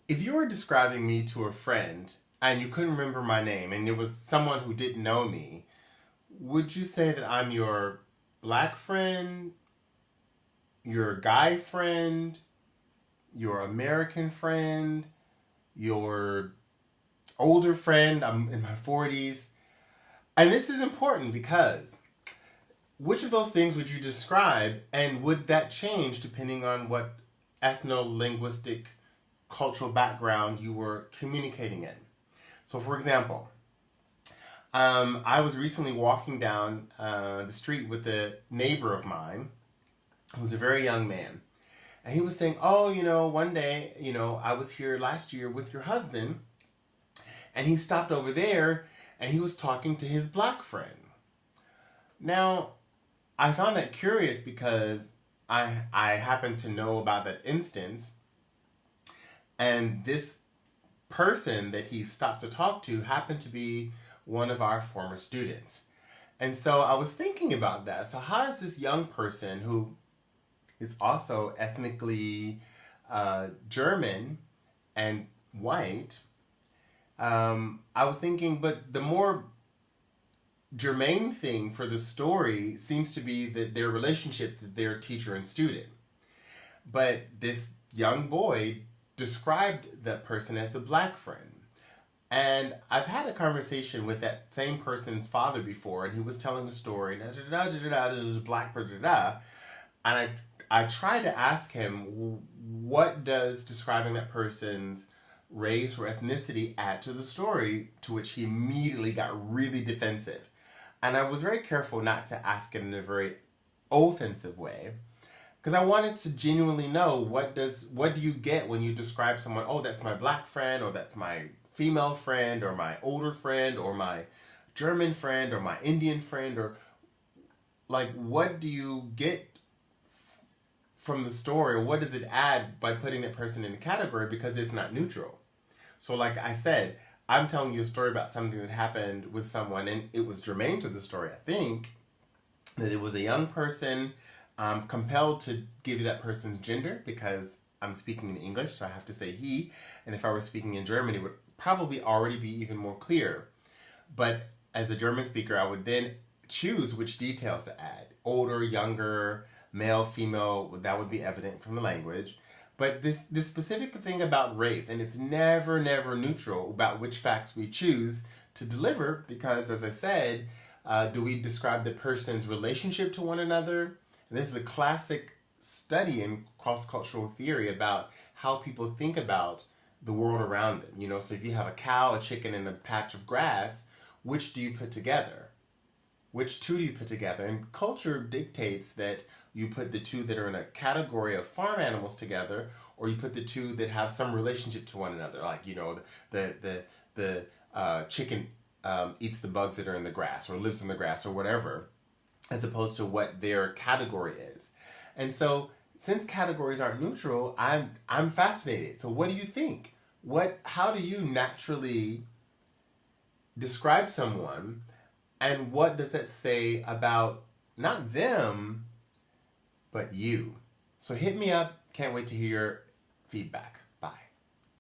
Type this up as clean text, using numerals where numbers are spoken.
If you were describing me to a friend and you couldn't remember my name and it was someone who didn't know me, would you say that I'm your black friend, your guy friend, your American friend, your older friend? I'm in my 40s. And this is important because which of those things would you describe, and would that change depending on what ethno-linguistic cultural background you were communicating in? So, for example, I was recently walking down the street with a neighbor of mine who was a very young man. And he was saying, oh, one day, I was here last year with your husband, and he stopped over there and he was talking to his black friend. Now, I found that curious because I happen to know about that instance, and this person that he stopped to talk to happened to be one of our former students. And so I was thinking about that. So how does this young person who is also ethnically German and white, I was thinking, but the more germane thing for the story seems to be that their relationship, that they're teacher and student. But this young boy described that person as the black friend. And I've had a conversation with that same person's father before, and he was telling a story, da da da da da da, this is black, da da da. And I tried to ask him, what does describing that person's race or ethnicity add to the story? To which he immediately got really defensive. And I was very careful not to ask it in a very offensive way, because I wanted to genuinely know what do you get when you describe someone, oh, that's my black friend, or that's my female friend, or my older friend, or my German friend, or my Indian friend, or like, what do you get from the story, or what does it add by putting that person in a category, because it's not neutral. So like I said, I'm telling you a story about something that happened with someone, and it was germane to the story, I think, that it was a young person. I'm compelled to give you that person's gender because I'm speaking in English, so I have to say he. And if I were speaking in German, it would probably already be even more clear. But as a German speaker, I would then choose which details to add. Older, younger, male, female, that would be evident from the language. But this specific thing about race, and it's never neutral about which facts we choose to deliver, because as I said, do we describe the person's relationship to one another? And this is a classic study in cross-cultural theory about how people think about the world around them. So if you have a cow, a chicken, and a patch of grass, which do you put together? Which two do you put together? And culture dictates that you put the two that are in a category of farm animals together, or you put the two that have some relationship to one another. Like, the chicken eats the bugs that are in the grass, or lives in the grass, or whatever, as opposed to what their category is. And so, since categories aren't neutral, I'm fascinated. So what do you think? How do you naturally describe someone, and what does that say about not them, but you? So hit me up. Can't wait to hear your feedback.